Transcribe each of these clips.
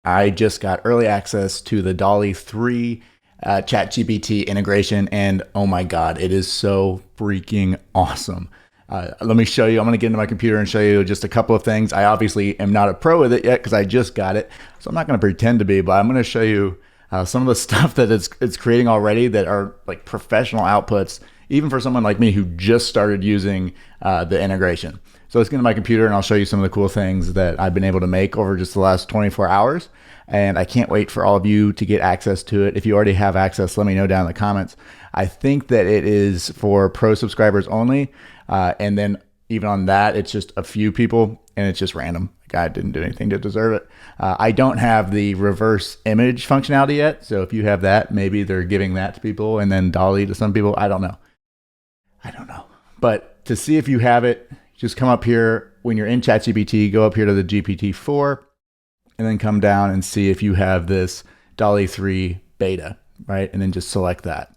I just got early access to the Dolly 3 ChatGPT integration, and oh my God, it is so freaking awesome. Let me show you. I'm going to get into my computer and show you just a couple of things. I obviously am not a pro with it yet because I just got it, so I'm not going to pretend to be, but I'm going to show you some of the stuff that it's creating already that are like professional outputs, even for someone like me who just started using the integration. So let's get into my computer and I'll show you some of the cool things that I've been able to make over just the last 24 hours. And I can't wait for all of you to get access to it. If you already have access, let me know down in the comments. I think that it is for pro subscribers only. And then even on that, it's just a few people and it's just random. The guy didn't do anything to deserve it. I don't have the reverse image functionality yet. So if you have that, maybe they're giving that to people and then Dolly to some people. I don't know. But to see if you have it, just come up here when you're in ChatGPT, go up here to the GPT-4 and then come down and see if you have this Dolly 3 beta, right? And then just select that.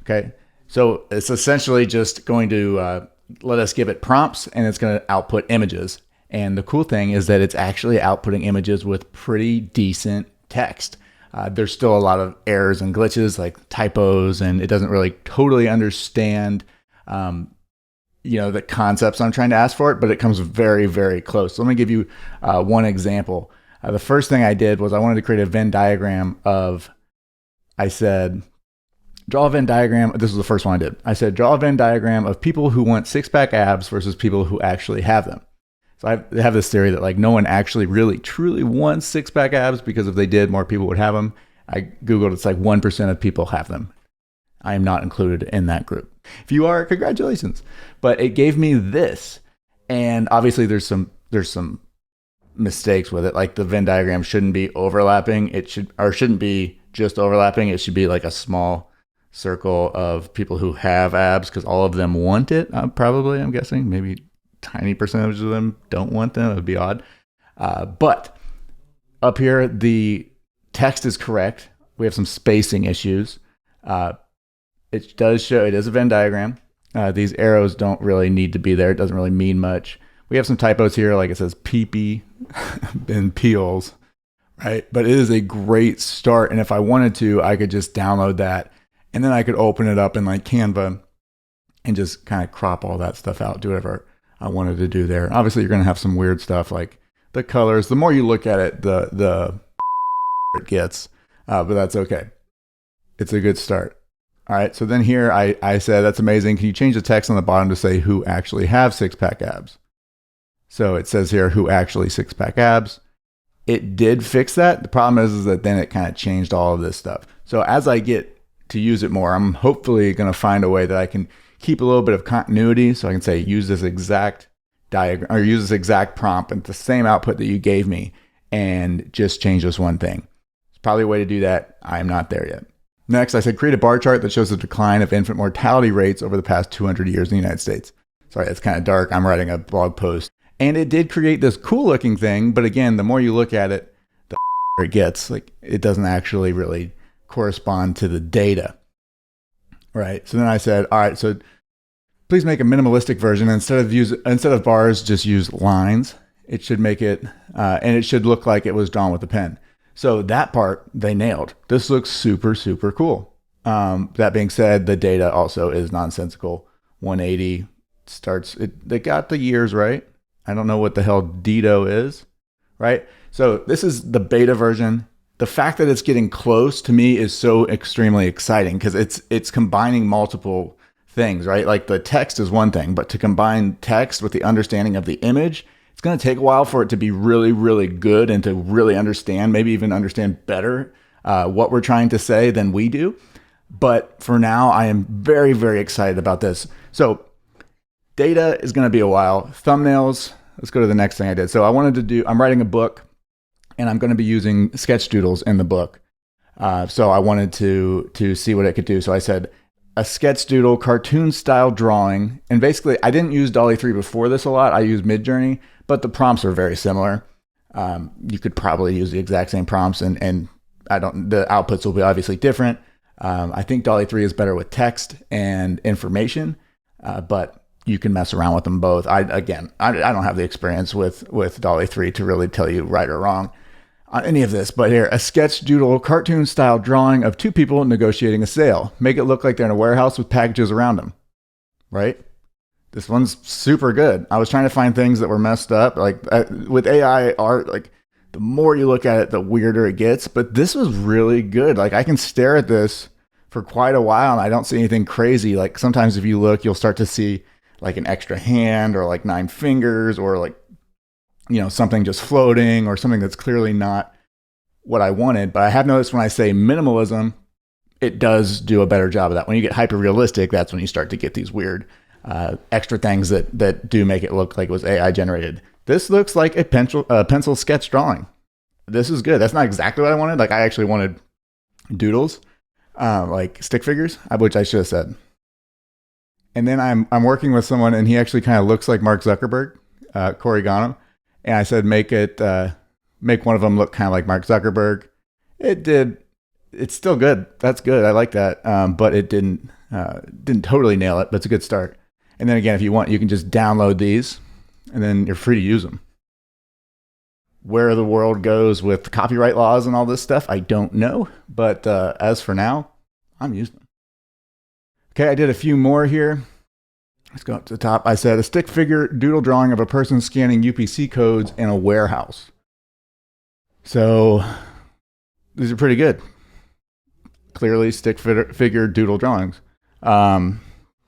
Okay. So it's essentially just going to let us give it prompts and it's going to output images. And the cool thing is that it's actually outputting images with pretty decent text. There's still a lot of errors and glitches like typos, and it doesn't really totally understand the concepts I'm trying to ask for it, but it comes very, very close. So let me give you one example. The first thing I did was I wanted to create a Venn diagram I said, draw a Venn diagram. This was the first one I did. I said, draw a Venn diagram of people who want six-pack abs versus people who actually have them. So I have this theory that like no one actually really truly wants six-pack abs because if they did, more people would have them. I Googled, it's like 1% of people have them. I am not included in that group. If you are, congratulations. But it gave me this. And obviously there's some mistakes with it. Like the Venn diagram shouldn't be overlapping. Shouldn't be just overlapping. It should be like a small circle of people who have abs because all of them want it. Probably, I'm guessing. Maybe tiny percentage of them don't want them. It would be odd. But up here, the text is correct. We have some spacing issues. It does show it is a Venn diagram. These arrows don't really need to be there. It doesn't really mean much. We have some typos here, like it says peepee and peels, right? But it is a great start. And if I wanted to, I could just download that and then I could open it up in like Canva and just kind of crop all that stuff out, do whatever I wanted to do there. Obviously, you're going to have some weird stuff like the colors. The more you look at it, the it gets, but that's okay. It's a good start. All right, so then here I said, that's amazing. Can you change the text on the bottom to say who actually have six-pack abs? So it says here, who actually six-pack abs. It did fix that. The problem is that then it kind of changed all of this stuff. So as I get to use it more, I'm hopefully going to find a way that I can keep a little bit of continuity. So I can say, use this exact diagram or use this exact prompt and the same output that you gave me and just change this one thing. It's probably a way to do that. I'm not there yet. Next, I said, create a bar chart that shows the decline of infant mortality rates over the past 200 years in the United States. Sorry, it's kind of dark. I'm writing a blog post. And it did create this cool looking thing. But again, the more you look at it, the it gets. Like, it doesn't actually really correspond to the data. Right? So then I said, all right, so please make a minimalistic version. Instead of bars, just use lines. It should make it, and it should look like it was drawn with a pen. So that part they nailed. This looks super, super cool. That being said, the data also is nonsensical. 180 starts, they got the years right. I don't know what the hell Dido is, right? So this is the beta version. The fact that it's getting close to me is so extremely exciting because it's combining multiple things, right? Like the text is one thing, but to combine text with the understanding of the image, it's going to take a while for it to be really, really good and to really understand, maybe even understand better what we're trying to say than we do. But for now, I am very, very excited about this. So data is going to be a while. Thumbnails, let's go to the next thing I did. So I'm writing a book and I'm going to be using sketch doodles in the book. So I wanted to see what it could do. So I said, a sketch doodle, cartoon style drawing. And basically, I didn't use Dolly 3 before this a lot. I used Midjourney, but the prompts are very similar. You could probably use the exact same prompts and the outputs will be obviously different. I think Dolly 3 is better with text and information, but you can mess around with them both. I don't have the experience with Dolly 3 to really tell you right or wrong. on any of this, but here, a sketch doodle cartoon style drawing of two people negotiating a sale. Make it look like they're in a warehouse with packages around them, right? This one's super good. I was trying to find things that were messed up. Like with AI art, like the more you look at it, the weirder it gets. But this was really good. Like I can stare at this for quite a while and I don't see anything crazy. Like sometimes if you look, you'll start to see like an extra hand or like 9 fingers or like, you know, something just floating or something that's clearly not what I wanted. But I have noticed when I say minimalism, it does do a better job of that. When you get hyper realistic, that's when you start to get these weird extra things that do make it look like it was AI generated. This looks like a pencil sketch drawing. This is good. That's not exactly what I wanted. Like I actually wanted doodles, like stick figures, which I should have said. And then I'm working with someone and he actually kind of looks like Mark Zuckerberg, Corey Ghana. And I said, make one of them look kind of like Mark Zuckerberg. It did. It's still good. That's good. I like that. But it didn't totally nail it, but it's a good start. And then again, if you want, you can just download these and then you're free to use them. Where the world goes with copyright laws and all this stuff, I don't know. But as for now, I'm using them. Okay, I did a few more here. Let's go up to the top. I said a stick figure doodle drawing of a person scanning UPC codes in a warehouse. So these are pretty good. Clearly stick figure doodle drawings.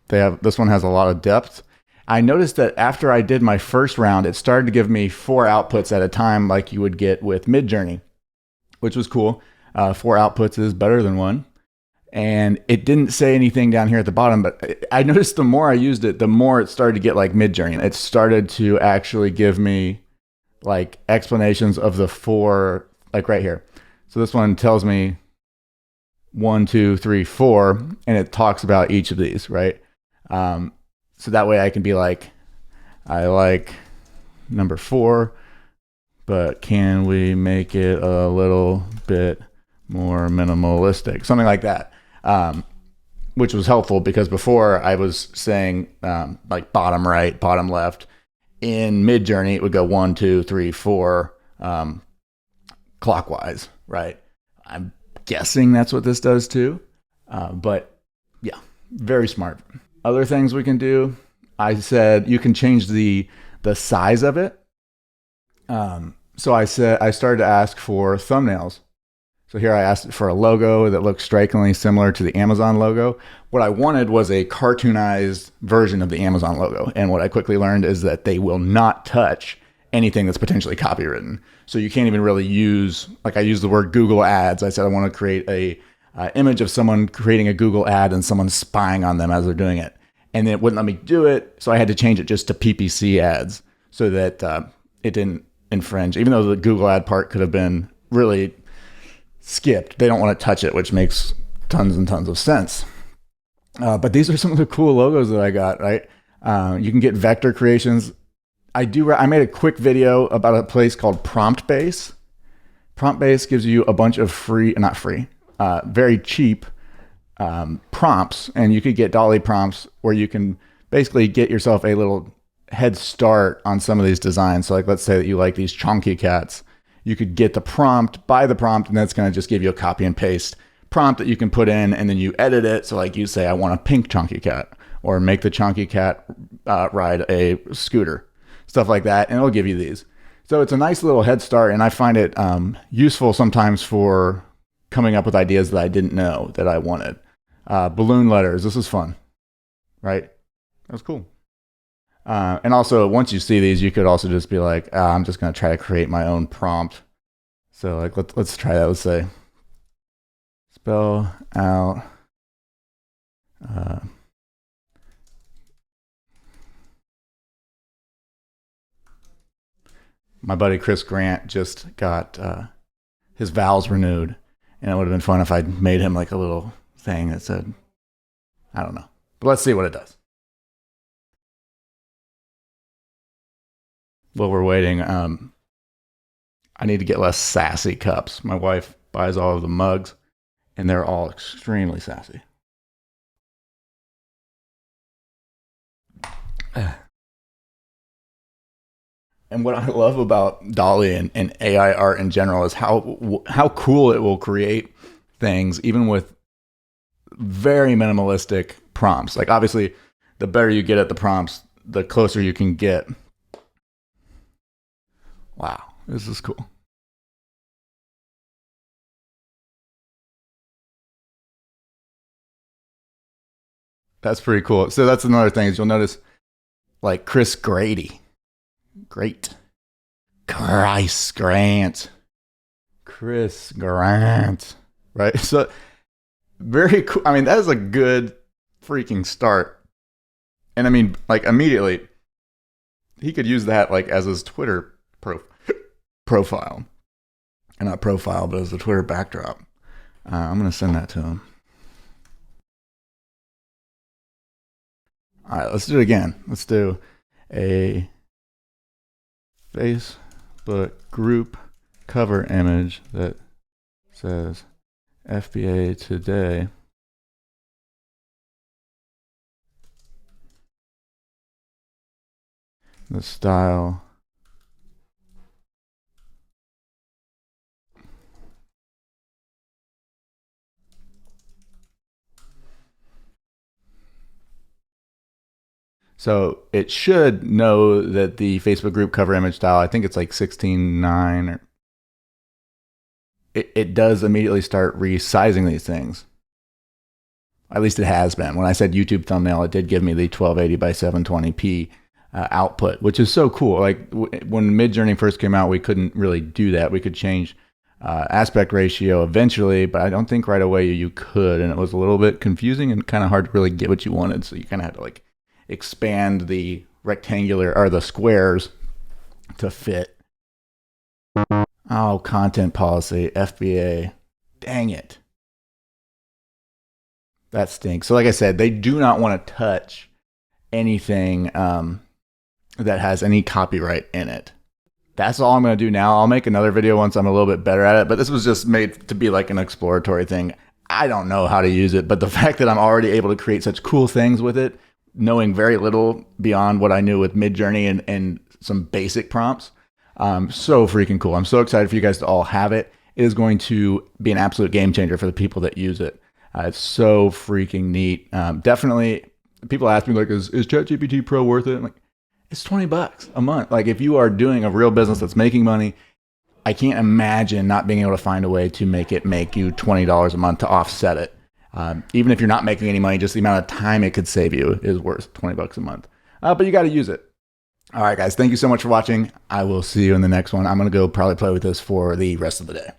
This one has a lot of depth. I noticed that after I did my first round, it started to give me 4 outputs at a time like you would get with Midjourney, which was cool. 4 outputs is better than 1. And it didn't say anything down here at the bottom, but I noticed the more I used it, the more it started to get like Midjourney. It started to actually give me like explanations of the 4, like right here. So this one tells me 1, 2, 3, 4, and it talks about each of these, right? So that way I can be like, I like number 4, but can we make it a little bit more minimalistic? Something like that, which was helpful because before I was saying like bottom right, bottom left. In Midjourney, it would go 1, 2, 3, 4 clockwise, right? I'm guessing that's what this does too. But yeah, very smart. Other things we can do, I said you can change the size of it. So I started to ask for thumbnails. So here I asked for a logo that looks strikingly similar to the Amazon logo. What I wanted was a cartoonized version of the Amazon logo. And what I quickly learned is that they will not touch anything that's potentially copywritten. So you can't even really use, like I used the word Google ads. I said I want to create a image of someone creating a Google ad and someone spying on them as they're doing it. And then it wouldn't let me do it. So I had to change it just to PPC ads so that it didn't infringe. Even though the Google ad part could have been really skipped, they don't want to touch it, which makes tons and tons of sense. But these are some of the cool logos that I got, right? You can get vector creations. I made a quick video about a place called PromptBase. PromptBase gives you a bunch of very cheap prompts, and you could get Dalle prompts where you can basically get yourself a little head start on some of these designs. So like, let's say that you like these chunky cats. You could get the prompt, buy the prompt, and that's going to just give you a copy and paste prompt that you can put in, and then you edit it. So like you say, I want a pink chunky cat, or make the chunky cat ride a scooter, stuff like that, and it'll give you these. So it's a nice little head start, and I find it useful sometimes for coming up with ideas that I didn't know that I wanted. Balloon letters, this is fun, right? That was cool. And also, once you see these, you could also just be like, I'm just going to try to create my own prompt. So like, let's try that. Let's say, spell out my buddy Chris Grant just got his vows renewed. And it would have been fun if I'd made him like a little thing that said, I don't know. But let's see what it does. While we're waiting, I need to get less sassy cups. My wife buys all of the mugs, and they're all extremely sassy. And what I love about Dolly and AI art in general is how cool it will create things, even with very minimalistic prompts. Like obviously, the better you get at the prompts, the closer you can get. Wow, this is cool. That's pretty cool. So that's another thing is you'll notice like Chris Grady, great, Chris Grant, Chris Grant, right? So very cool. I mean, that is a good freaking start. And I mean, like immediately, he could use that like as his Twitter profile, and not profile, but as the Twitter backdrop. I'm gonna send that to him. All right, let's do it again. Let's do a Facebook group cover image that says FBA today. The style. So it should know that the Facebook group cover image style, I think it's like 16:9, or it does immediately start resizing these things. At least it has been. When I said YouTube thumbnail, it did give me the 1280 by 720p output, which is so cool. Like when Midjourney first came out, we couldn't really do that. We could change aspect ratio eventually, but I don't think right away you could, and it was a little bit confusing and kind of hard to really get what you wanted. So you kind of had to like expand the rectangular or the squares to fit. Oh, content policy, FBA. Dang it. That stinks. So like I said, they do not want to touch anything that has any copyright in it. That's all I'm going to do now. I'll make another video once I'm a little bit better at it, but this was just made to be like an exploratory thing. I don't know how to use it, but the fact that I'm already able to create such cool things with it, knowing very little beyond what I knew with Midjourney and some basic prompts, so freaking cool. I'm so excited for you guys to all have it. It is going to be an absolute game changer for the people that use it. It's so freaking neat. Definitely, people ask me like, is ChatGPT Pro worth it? I'm like, it's $20 a month. Like if you are doing a real business that's making money, I can't imagine not being able to find a way to make you $20 a month to offset it. Even if you're not making any money, just the amount of time it could save you is worth $20 a month. But you got to use it. All right, guys. Thank you so much for watching. I will see you in the next one. I'm going to go probably play with this for the rest of the day.